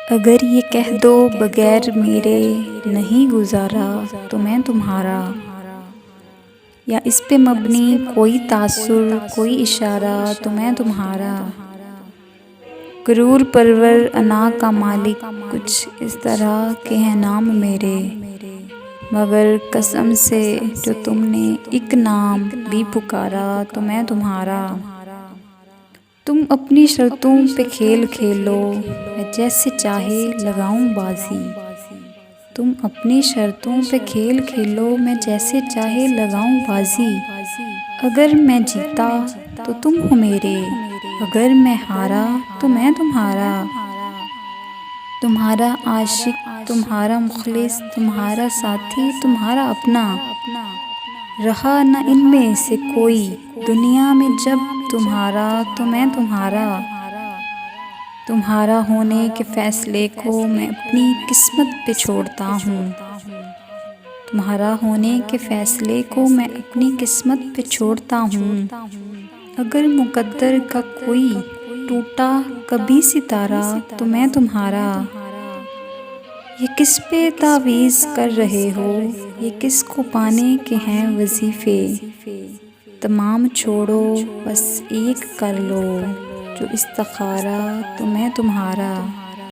अगर ये कह दो बगैर मेरे नहीं गुजारा तो मैं तुम्हारा, या इस पे मबनी कोई तासुर कोई इशारा तो मैं तुम्हारा। गुरूर परवर अना का मालिक कुछ इस तरह के हैं नाम मेरे, मगर कसम से जो तुमने एक नाम भी पुकारा तो मैं तुम्हारा। तुम अपनी शर्तों पे खेल खेलो, मैं जैसे चाहे लगाऊं बाजी। तुम अपनी शर्तों पे खेल खेलो, मैं जैसे चाहे लगाऊं बाजी। अगर मैं जीता तो तुम हो मेरे, अगर मैं हारा तो मैं तुम्हारा। तुम्हारा आशिक तुम्हारा मुखलिस तुम्हारा साथी तुम्हारा अपना, रहा न इनमें से कोई दुनिया में जब तुम्हारा तो मैं तुम्हारा। तुम्हारा होने के फैसले को मैं अपनी किस्मत पे छोड़ता हूँ। तुम्हारा होने के फैसले को मैं अपनी किस्मत पे छोड़ता हूँ। अगर मुकद्दर का कोई टूटा कभी सितारा तो मैं तुम्हारा। ये किस पे तावीज़ कर रहे हो, ये किस को पाने के हैं वजीफ़े। तमाम छोड़ो बस एक कर लो जो इस्तिखारा तो मैं तुम्हारा।